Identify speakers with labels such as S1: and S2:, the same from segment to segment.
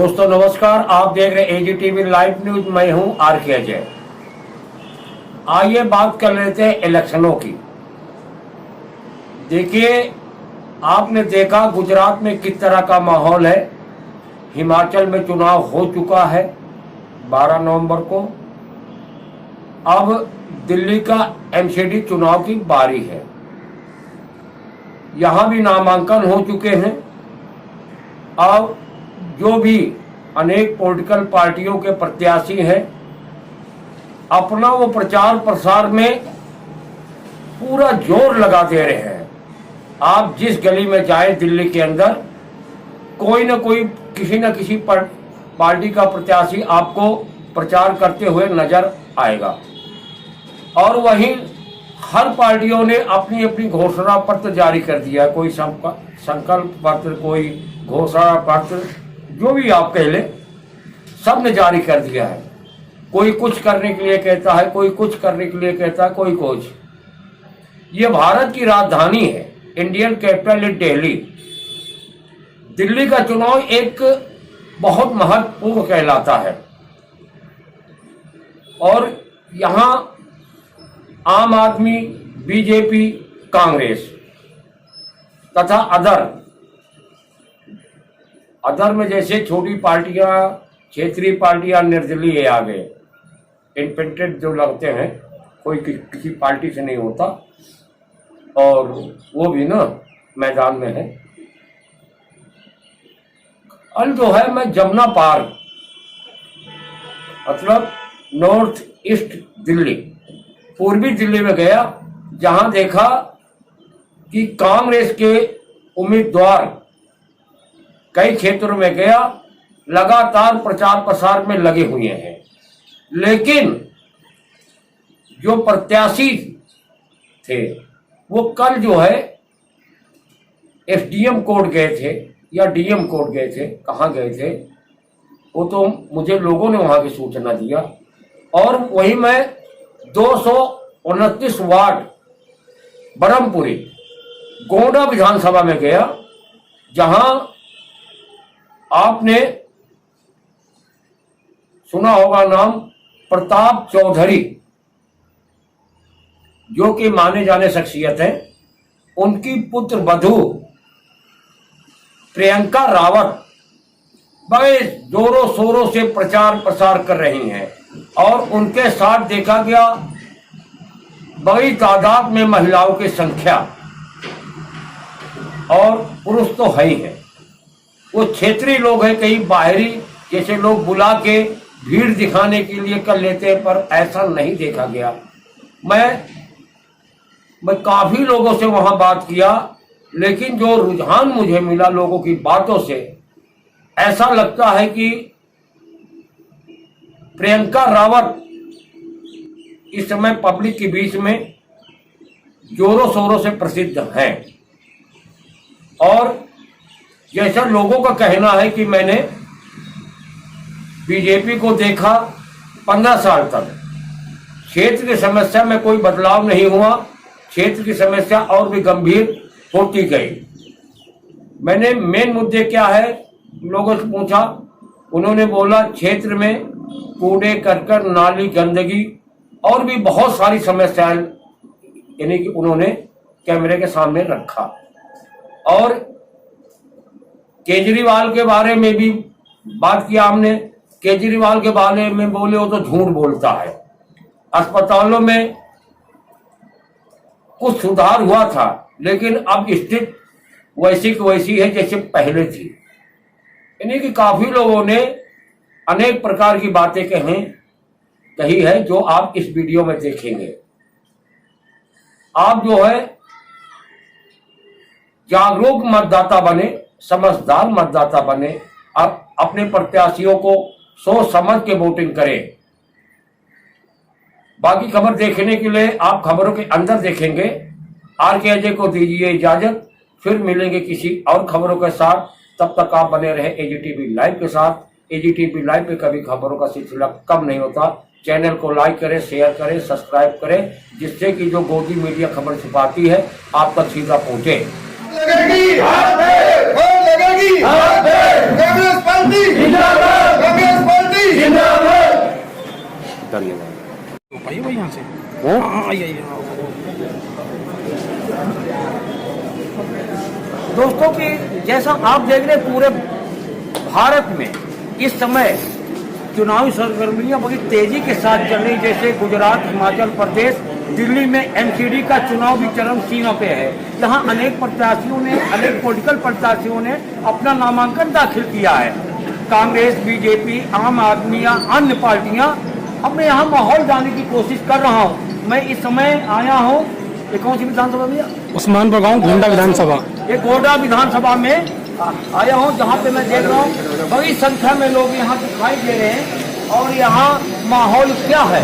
S1: दोस्तों नमस्कार, आप देख रहे एजीटीवी लाइव न्यूज। मैं हूं आर.के. अजय। आइए बात कर लेते हैं इलेक्शनों की। देखिए, आपने देखा गुजरात में किस तरह का माहौल है। हिमाचल में चुनाव हो चुका है 12 नवंबर को। अब दिल्ली का एमसीडी चुनाव की बारी है। यहां भी नामांकन हो चुके हैं। अब जो भी अनेक पॉलिटिकल पार्टियों के प्रत्याशी हैं, अपना वो प्रचार प्रसार में पूरा जोर लगा दे रहे हैं। आप जिस गली में जाए दिल्ली के अंदर, कोई ना कोई किसी न किसी पार्टी का प्रत्याशी आपको प्रचार करते हुए नजर आएगा। और वहीं हर पार्टियों ने अपनी अपनी घोषणा पत्र जारी कर दिया। कोई संकल्प पत्र, कोई घोषणा पत्र, जो भी आप कह ले, सब ने जारी कर दिया है। कोई कुछ करने के लिए कहता है, कोई कुछ करने के लिए कहता है, कोई कुछ। ये भारत की राजधानी है, Indian capital is Delhi. Delhi का चुनाव एक बहुत महत्वपूर्ण कहलाता है। और यहां आम आदमी, बीजेपी, कांग्रेस तथा अदर में जैसे छोटी पार्टियां, क्षेत्रीय पार्टियां निर्दलीय आ गए। इंडिपेंडेंट जो लगते हैं, कोई किसी पार्टी से नहीं होता, और वो भी ना मैदान में है। कल जो है मैं जमुना पार, मतलब नॉर्थ ईस्ट दिल्ली, पूर्वी दिल्ली में गया, जहां देखा कि कांग्रेस के उम्मीदवार कई क्षेत्रों में गया, लगातार प्रचार प्रसार में लगे हुए हैं। लेकिन जो प्रत्याशी थे वो कल जो है एसडीएम कोर्ट गए थे या डीएम कोर्ट गए थे, कहाँ गए थे वो तो मुझे लोगों ने वहां की सूचना दिया। और वहीं मैं 229 वार्ड ब्रह्मपुरी गोंडा विधानसभा में गया, जहां आपने सुना होगा नाम प्रताप चौधरी, जो कि माने जाने शख्सियत है। उनकी पुत्र वधू प्रियंका रावत बड़े जोरों शोरों से प्रचार प्रसार कर रही हैं। और उनके साथ देखा गया बड़ी तादाद में महिलाओं की संख्या, और पुरुष तो है ही है। वो क्षेत्रीय लोग हैं, कई बाहरी जैसे लोग बुला के भीड़ दिखाने के लिए कर लेते हैं, पर ऐसा नहीं देखा गया। मैं काफी लोगों से वहां बात किया, लेकिन जो रुझान मुझे मिला लोगों की बातों से, ऐसा लगता है कि प्रियंका रावत इस समय पब्लिक के बीच में जोरों शोरों से प्रसिद्ध हैं। और जैसा लोगों का कहना है कि मैंने बीजेपी को देखा 15 साल तक, क्षेत्र की समस्या में कोई बदलाव नहीं हुआ, क्षेत्र की समस्या और भी गंभीर होती गई। मैंने मेन मुद्दे क्या है लोगों से पूछा, उन्होंने बोला क्षेत्र में कूड़े करकट, नाली, गंदगी और भी बहुत सारी समस्याएं, यानी कि उन्होंने कैमरे के सामने रखा। और केजरीवाल के बारे में भी बात किया हमने। केजरीवाल के बारे में बोले वो तो झूठ बोलता है। अस्पतालों में कुछ सुधार हुआ था, लेकिन अब स्थिति वैसी की वैसी है जैसे पहले थी। यानी कि काफी लोगों ने अनेक प्रकार की बातें कही है, जो आप इस वीडियो में देखेंगे। आप जो है जागरूक मतदाता बने, समझदार मतदाता बने, अब अपने प्रत्याशियों को सोच समझ के वोटिंग करें। बाकी खबर देखने के लिए आप खबरों के अंदर देखेंगे। आर.के. अजय को दीजिए इजाजत, फिर मिलेंगे किसी और खबरों के साथ। तब तक आप बने रहे एजीटीवी लाइव के साथ। एजीटीवी लाइव पे कभी खबरों का सिलसिला कम नहीं होता। चैनल को लाइक करें, शेयर करें, सब्सक्राइब करें, जिससे कि जो गोदी मीडिया खबर छुपाती है आप तक सीधा पहुंचे।
S2: लगेगी, लगेगी, पार्टी जिंदाबाद, कांग्रेस पार्टी जिंदाबाद।
S3: भाई भाई यहाँ से हाँ आइए
S1: दोस्तों की जैसा आप देख रहे पूरे भारत में इस समय चुनावी सरगर्मियां बड़ी तेजी के साथ चल रही, जैसे गुजरात, हिमाचल प्रदेश, दिल्ली में एमसीडी का चुनाव भी चरम सीमा पे है। यहाँ अनेक पॉलिटिकल प्रत्याशियों ने अपना नामांकन दाखिल किया है। कांग्रेस, बीजेपी, आम आदमी या अन्य पार्टियां अब मैं यहाँ माहौल जानने की कोशिश कर रहा हूँ। मैं इस समय आया हूँ, ये कौन सी विधानसभा भैया?
S3: उस्मानपुर गांव गोंडा विधानसभा।
S1: ये गोंडा विधानसभा में आया हूँ, जहाँ पे मैं देख रहा हूँ बड़ी संख्या में लोग यहाँ दिखाई दे रहे हैं। और यहाँ माहौल क्या है,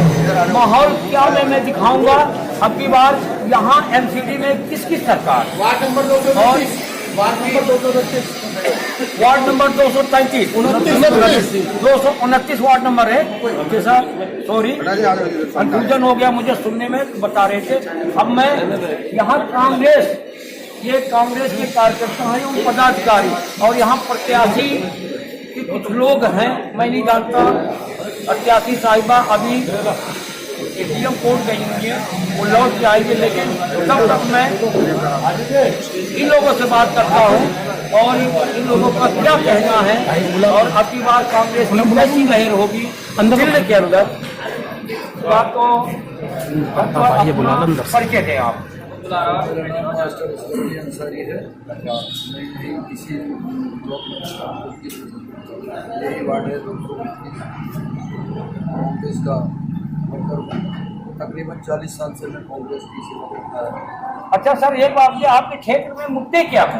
S1: माहौल क्या मैं दिखाऊंगा। अब की बार यहाँ एमसीडी में किसकी सरकार? वार्ड नंबर 229 229 वार्ड नंबर है। जैसा सॉरी कंफ्यूजन हो गया, मुझे सुनने में बता रहे थे। अब मैं यहाँ कांग्रेस, ये कांग्रेस के कार्यकर्ता हैं, उन पदाधिकारी और यहाँ प्रत्याशी के कुछ लोग हैं, मैं नहीं जानता। प्रत्याशी साहिबा अभी एटीएम कोर्ट गई हुई है, वो लौट के आएंगे, लेकिन तब तक मैं इन लोगों से बात करता हूँ और इन लोगों का क्या कहना है और अब की बार कांग्रेस की कैसी लहर होगी अंदर के अंदर। बात तो परिचय दें आप।
S2: अंसारी है, इसी यही वार्ड है कांग्रेस का। तकरीबन 40 साल से मैं कांग्रेस की सेवा करता है।
S1: अच्छा सर, एक बात ये, आपके क्षेत्र में मुद्दे क्या है?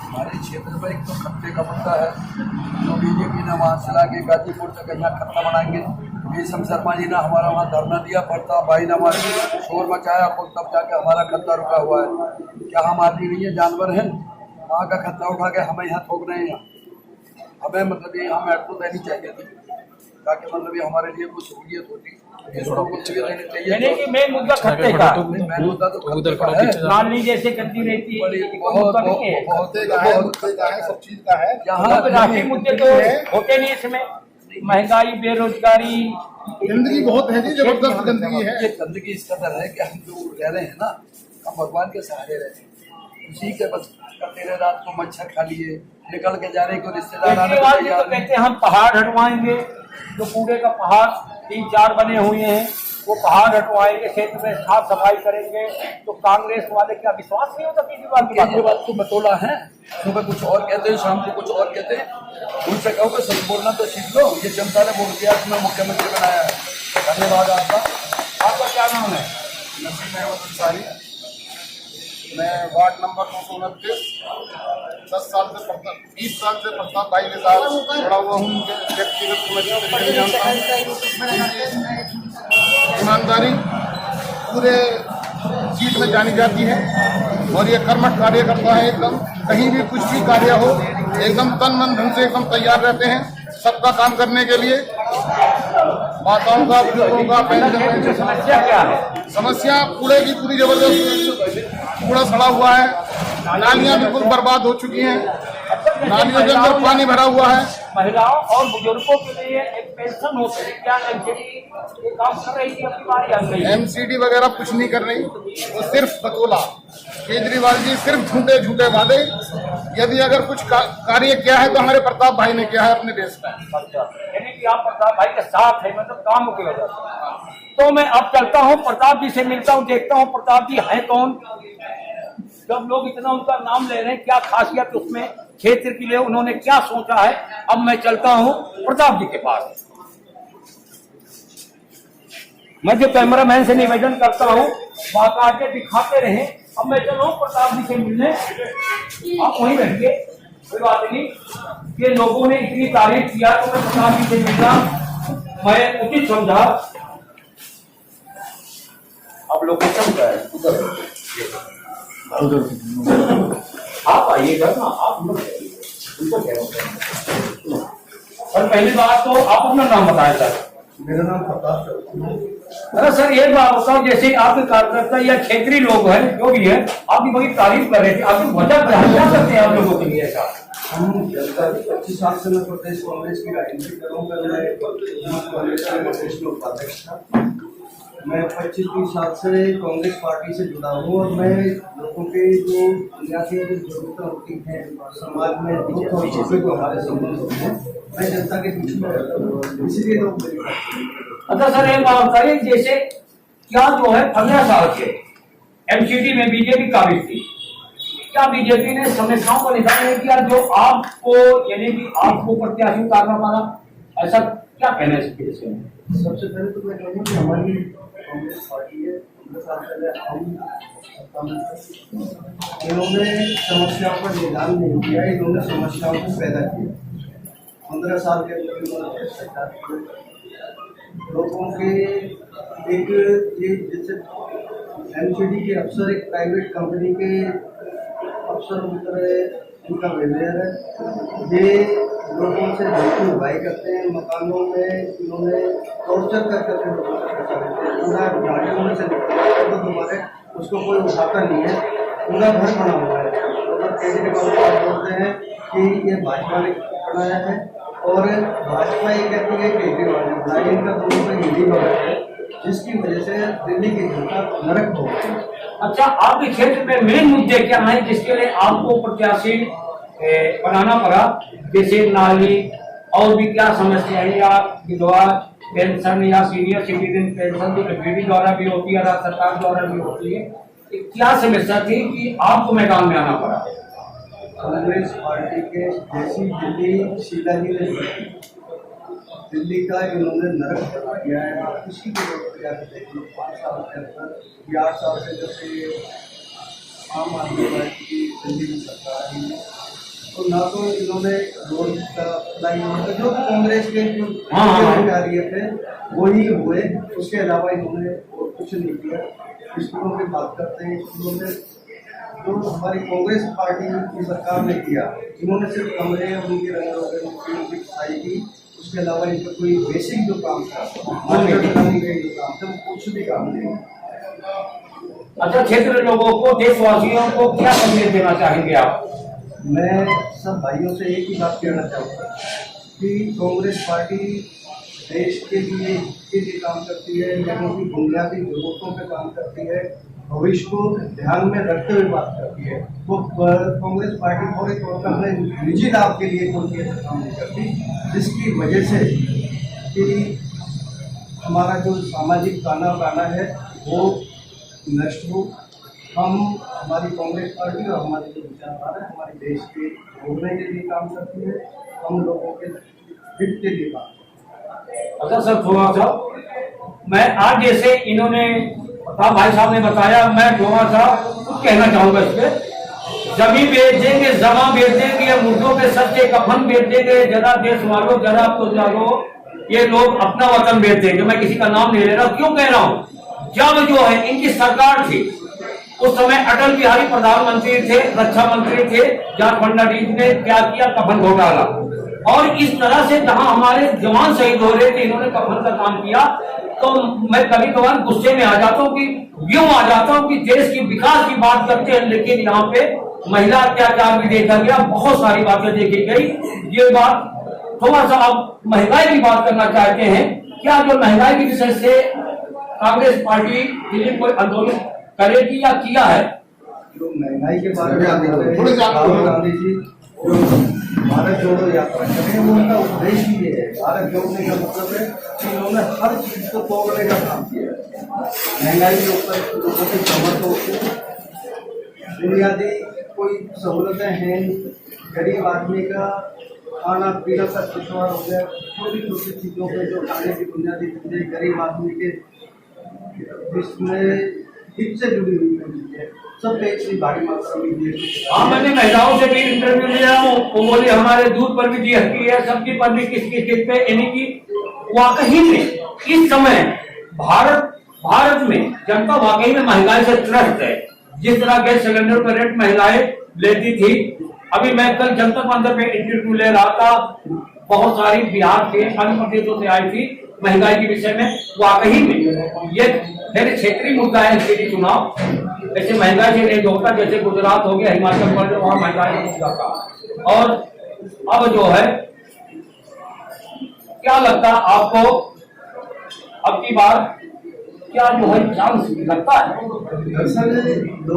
S2: हमारे क्षेत्र में एक तो खत्ते का मुद्दा है, तो बीजेपी ने वहाँ से लाके गाजीपुर तक यहाँ खत्ता बनाएंगे। भीषम शर्मा जी ने हमारा वहाँ धरना दिया, प्रताप भाई ने हमारे शोर मचाया, और तब जाके हमारा खत्ता रुका हुआ है। क्या हम आदमी नहीं है, जानवर हैं? वहाँ का खत्ता उठा के हमें यहाँ थोक रहे हैं। हमें मतलब ये हमें मेट्रो देनी चाहिए थी, ताकि मतलब ये हमारे लिए कुछ सहूलियत होती।
S1: मेन मुद्दा खत्ते का,
S2: मेन मुद्दा तो खत्ते का है।
S1: नाली जैसे करती रहती है,
S2: बहुत सब चीज का है।
S1: यहाँ राष्ट्रीय मुद्दे तो होते नहीं इसमें, महंगाई, बेरोजगारी,
S2: गंदगी बहुत है जी, जबरदस्त गंदगी है। ये गंदगी इस कदर है कि हम जो रह रहे हैं ना, हम भगवान के सहारे रहे हैं, उसी के बस करते रहे। रात को मच्छर खा लिए, निकल के जाने को रिश्तेदार
S1: तो कहते हैं हम पहाड़ हटवाएंगे, जो कूड़े का पहाड़ 3-4 बने हुए हैं वो पहाड़ हटवाएंगे, क्षेत्र में साफ सफाई करेंगे। तो कांग्रेस वाले क्या विश्वास नहीं होता केजरीवाल की बात?
S2: ये बात तो बतौला है, सुबह कुछ और कहते हैं, शाम को कुछ और कहते हैं। उनसे कहो कि सच बोलना तो सीख लो। ये जनता ने वोट दिया, तुम्हें मुख्यमंत्री बनाया है, धन्यवाद आपका।
S1: आपका क्या नाम है?
S2: नसीम अहमद अंसारी, मैं वार्ड नंबर 229 20 साल से प्रताप भाई के साथ जुड़ा हुआ हूँ। व्यक्तिगत मैं जानता हूँ, ईमानदारी पूरे सीट में जानी जाती है और ये कर्मठ कार्य करता है। एकदम कहीं भी कुछ भी कार्य हो, एकदम तन मन धन से एकदम तैयार रहते हैं सबका काम करने के लिए। माताओं का, बुजुर्गों का, पेंशन।
S1: समस्या क्या है?
S2: समस्या कूड़े की पूरी जबरदस्त, कूड़ा सड़ा हुआ है, नालियां बिल्कुल बर्बाद हो चुकी हैं, नालियों के अंदर पानी भरा हुआ है।
S1: महिलाओं और बुजुर्गों के लिए एक पेंशन होती है, क्या ये काम कर रही थी अपनी बारी आ गई?
S2: एमसीडी वगैरह कुछ नहीं कर रही, वो सिर्फ बतौला। केजरीवाल जी सिर्फ झूठे झूठे वादे। यदि अगर कुछ कार्य किया है तो हमारे प्रताप भाई ने किया है अपने देश में।
S1: यानी कि आप प्रताप भाई के साथ है, मतलब काम की वजह से। तो मैं अब चलता हूँ, प्रताप जी से मिलता हूँ, देखता हूँ प्रताप जी है कौन। जब लोग इतना उनका नाम ले रहे हैं, क्या खासियत उसमें क्षेत्र के लिए उन्होंने क्या सोचा है। अब मैं चलता हूँ प्रताप जी के पास। मैं जो कैमरामैन से निवेदन करता हूँ बात आगे दिखाते रहे। अब मैं चल रहा हूँ प्रताप जी से मिलने, आप वहीं रहिए, कोई बात नहीं। ये लोगों ने इतनी तारीफ किया तो मैं प्रताप जी से मिलना मैं उचित समझा। अब लोकेशन क्या है? आप आइएगा ना, आप उनको कह रहे हो। और पहली बात तो आप अपना नाम बताएं सर।
S2: मेरा नाम प्रताप है।
S1: अरे सर ये बात बताओ, जैसे आपके कार्यकर्ता या क्षेत्रीय लोग हैं जो भी है, आपकी बड़ी तारीफ कर रहे थे, आपकी वजह क्या करते हैं आप लोगों के लिए ऐसा?
S4: हम जनता 25 साल से मैं प्रदेश कांग्रेस की राजनीति कर रहा हूँ। मैं कांग्रेस का प्रदेश में उपाध्यक्ष था। मैं 25-30 साल से कांग्रेस पार्टी से जुड़ा हूँ और मैं लोगों के जो बुनियादी जरूरतें होती हैं समाज में दुख और सुख जो हमारे संबंध होते हैं, मैं जनता के बीच में रहता हूँ, इसीलिए लोग मेरी
S1: अच्छा सर एक बात बताइए, जैसे क्या जो है 15 साल से एमसीडी में बीजेपी काबिज थी, क्या बीजेपी ने समस्याओं को निदान नहीं किया जो आपको, यानी कि आपको प्रत्याशी उतारना पड़ा? ऐसा क्या कहना है इसके विषय में?
S4: सबसे पहले तो मैं कहूँगा कि हमारी कांग्रेस पार्टी है, 15 साल पहले हम सत्ता में थे। इन्होंने समस्याओं पर निदान नहीं किया, इन्होंने समस्याओं को पैदा किया। 15 साल के अंदर इन्होंने सरकार की लोगों के एक ये जैसे एमसीडी के अफसर एक प्राइवेट कंपनी के अफसर की तरह इनका व्यवहार है। ये लोगों से धमकी उठाई करते हैं, मकानों में इन्होंने टॉर्चर करके लोगों से पैसा लेते हैं। पूरा गाड़ियों में से तो दोबारा उसको कोई उठाता नहीं है, पूरा घर बना हुआ है। और केजरीवाल को बोलते हैं कि ये भाजपा ने बनाया है और भाजपा ये कहती है केजरीवाल ने बनाया। इनका दोनों का हिंदी वगैरह है, जिसकी वजह से दिल्ली की जनता नरक हो गई।
S1: अच्छा, आपके क्षेत्र में मेन मुद्दे क्या हैं जिसके लिए आपको प्रत्याशी बनाना पड़ा? जैसे नाली और भी क्या समस्या है, या विधवा पेंशन या सीनियर सिटीजन पेंशन जो बीडी द्वारा भी होती है, राज्य सरकार द्वारा भी होती है, क्या समस्या थी कि आपको मैदान में आना पड़ा?
S4: कांग्रेस पार्टी के जैसी दिल्ली शीला जी ने दिल्ली का इन्होंने नरक बना दिया है। आप किसी भी लोग को जाकर देख लो, 5 साल के अंदर 8 साल से जब से आम आदमी पार्टी की दिल्ली में सरकार आई है, तो ना तो इन्होंने रोड का अप्लाई जो कांग्रेस के जो अधिकारी थे वही हुए, उसके अलावा इन्होंने और कुछ नहीं किया। स्कूलों की बात करते हैं, स्कूलों में जो हमारी कांग्रेस पार्टी की सरकार ने किया, इन्होंने सिर्फ कमरे उनके रंग उनकी सफाई की, उसके अलावा इनका कोई बेसिक जो काम था वो कुछ भी काम नहीं।
S1: अच्छा, क्षेत्र लोगों को, देशवासियों को क्या संदेश देना चाहेंगे आप?
S4: मैं सब भाइयों से एक ही बात कहना चाहूँगा कि कांग्रेस पार्टी देश के लिए काम करती है, लोगों की बुनियादी जरूरतों पे काम करती है, भविष्य को ध्यान में रखते हुए बात करती है। वो कांग्रेस पार्टी थोड़े तौर पर अपने निजी लाभ के लिए कोई ऐसा काम नहीं करती, जिसकी वजह से कि हमारा जो सामाजिक ताना बाना है वो नष्ट हो। हम हमारी कांग्रेस पार्टी और हमारी जो विचारधारा है हमारे देश के होने के लिए काम करती है, हम लोगों के हित के लिए काम करती है।
S1: अच्छा सर, थोड़ा सा मैं आज जैसे इन्होंने भाई साहब ने बताया, मैं थोड़ा सा कुछ कहना चाहूंगा इस पे। जमीन बेच देंगे, जमा बेच देंगे, या मुर्दों के सच्चे कफन बेच देंगे, जरा देश वालों जरा तो जानो, ये लोग अपना वतन बेच देंगे। मैं किसी का नाम नहीं ले रहा, क्यों कह रहा हूँ? जब जो है इनकी सरकार थी उस समय अटल बिहारी प्रधानमंत्री थे, रक्षा मंत्री थे, जॉर्ज फर्नांडिस ने क्या किया? कफन घोटाला। और इस तरह से जहां हमारे जवान शहीद हो रहे थे, इन्होंने कफन का काम किया। तो मैं कभी कभार गुस्से में आ जाता हूँ कि यूं आ जाता हूँ कि देश की विकास की बात करते हैं, लेकिन यहाँ पे महिला अत्याचार भी देखा गया, बहुत सारी बातें देखी गई। ये बात थोड़ा सा आप महंगाई की बात करना चाहते हैं, क्या जो महंगाई की विषय से कांग्रेस पार्टी के लिए कोई आंदोलन करेगी या किया है?
S4: जो महंगाई के बारे में राहुल गांधी जी जो भारत जोड़ो यात्रा कर रहे हैं, वो उनका उद्देश्य ही ये है। भारत जोड़ने का मतलब है कि उन्होंने हर चीज को तोड़ने का काम किया है। महंगाई के ऊपर लोगों की समर्थ हो, बुनियादी कोई सहूलतें हैं, गरीब आदमी का खाना पीना सब दुश्वार हो गया। छोटी छोटी चीज़ों पे जो खाने की बुनियादी चीज़ें गरीब आदमी के जिसमें हित से जुड़ी हुई है, सब टैक्स भारी मात्रा में दिए।
S1: हाँ, मैंने महिलाओं से भी इंटरव्यू लिया, वो बोले हमारे दूध पर भी जीएसटी है, सब्जी पर भी किस पे, यानी कि वाकई में इस समय भारत में जनता वाकई में महंगाई से त्रस्त है। जिस तरह गैस सिलेंडर पर रेट महिलाएं लेती थी, अभी मैं कल जनता मंदिर पे इंटरव्यू ले रहा था, बहुत सारी बिहार के अन्य प्रदेशों से आई थी, महंगाई के विषय में वाकई में ये मेरे क्षेत्रीय मुद्दा है एनसीडी चुनाव। ऐसे महंगाई से नहीं रोकता, जैसे गुजरात हो गया, हिमाचल प्रदेश, वहां महंगाई का मुद्दा था। और अब जो है क्या लगता आपको अब की बार क्या जो है चांस लगता है?
S4: दरअसल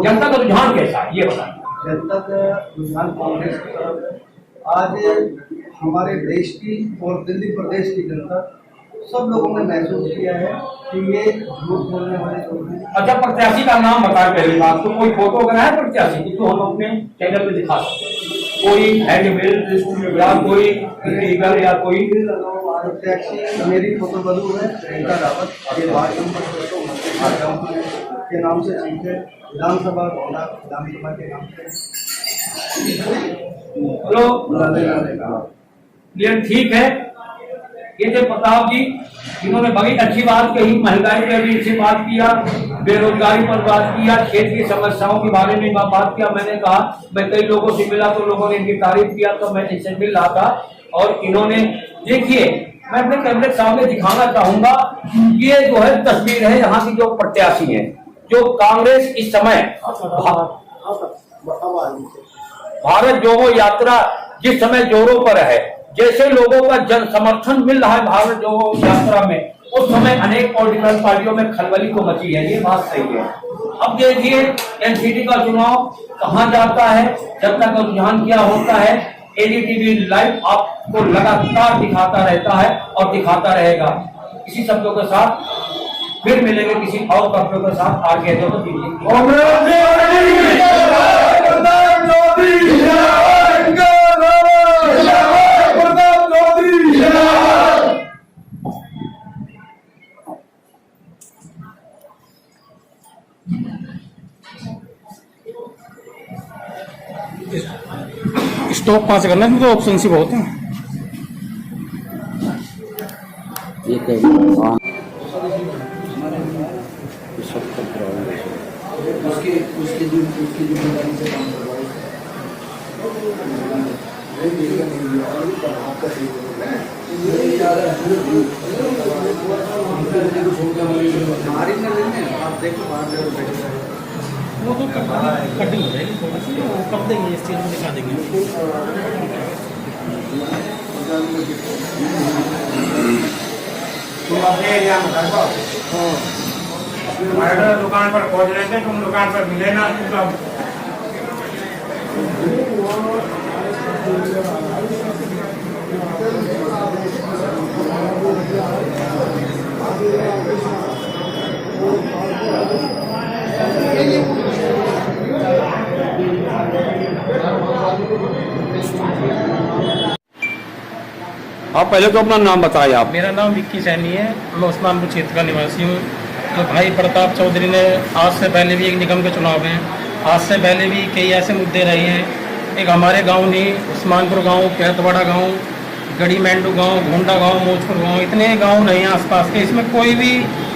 S1: जनता का रुझान कैसा है ये बताइए।
S4: जनता का रुझान कांग्रेस की तरफ है। आज हमारे देश की और दिल्ली प्रदेश की जनता सब लोगों ने महसूस किया है कि ये झूठ बोलने वाले लोग हैं।
S1: अच्छा, प्रत्याशी का नाम बताए पहली बात तो। कोई फोटो अगर है प्रत्याशी की तो हम अपने चैनल पे दिखा सकते हैं। कोई हैंडबिल या कोई स्पीकर या कोई
S4: प्रत्याशी मेरी फोटो बदलू है प्रियंका रावत, ये वार्ड नंबर 2 के नाम से ठीक है, विधानसभा घोड़ा विधानसभा के नाम से।
S1: हेलो, ये ठीक है। ये थे प्रताप जी, इन्होंने बड़ी अच्छी बात कही, महंगाई पर भी अच्छी बात किया, बेरोजगारी पर बात किया, क्षेत्रीय समस्याओं के बारे में बात किया। मैंने कहा, मैं कई लोगों से मिला तो लोगों ने इनकी तारीफ किया, तो मैं इनसे मिल रहा था। और इन्होंने देखिए, मैं अपने कैमरे के सामने दिखाना चाहूंगा, ये जो है तस्वीर है यहाँ की जो प्रत्याशी है, जो कांग्रेस इस समय भारत जोड़ो यात्रा जिस समय जोरों पर है, जैसे लोगों का जन समर्थन मिल रहा है भारत जोड़ो यात्रा में, उस समय अनेक पॉलिटिकल पार्टियों में खलबली को मची है। ये बात सही है। अब देखिए एनसीडी का चुनाव कहाँ जाता है, जनता का रुझान क्या होता है। एडीटीवी लाइव आपको लगातार दिखाता रहता है और दिखाता रहेगा। इसी शब्दों के साथ फिर मिलेंगे किसी और कपड़ों के साथ। आगे जो
S3: स्टॉप कहाँ से करना है, तो ऑप्शन ही बहुत हैं।
S4: उसकी जिम्मेदारी से काम आप देखो
S3: वो तो कटिंग हो जाएगी थोड़ी सी, वो कर देंगे, इस चीज़ में दिखा देंगे।
S5: तुम अपने एरिया में कर पाओ। हमारे दुकान पर खोज रहे थे, तुम दुकान पर मिले ना।
S1: आप पहले तो अपना नाम बताइए। आप?
S3: मेरा नाम विक्की सैनी है, मैं उस्मानपुर क्षेत्र का निवासी हूँ। तो भाई प्रताप चौधरी ने आज से पहले भी एक निगम के चुनाव हैं, आज से पहले भी कई ऐसे मुद्दे रहे हैं। एक हमारे गांव नहीं, उस्मानपुर गांव, केहतवाड़ा गांव, गड़ी मेंडू गांव, घोंडा गांव, मोजपुर गांव, इतने गांव नहीं हैं आसपास के। इसमें कोई भी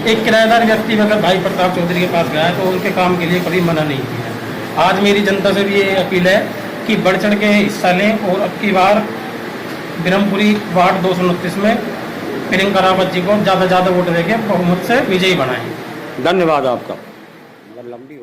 S3: एक किराएदार व्यक्ति अगर भाई प्रताप चौधरी के पास गया है तो उनके काम के लिए कभी मना नहीं किया। आज मेरी जनता से भी ये अपील है कि बढ़ चढ़ के हिस्सा लें और अब की बार ब्रह्मपुरी वार्ड 229 में प्रियंका रावत जी को ज़्यादा वोट देके बहुमत से विजयी बनाएं।
S1: धन्यवाद आपका। लंबी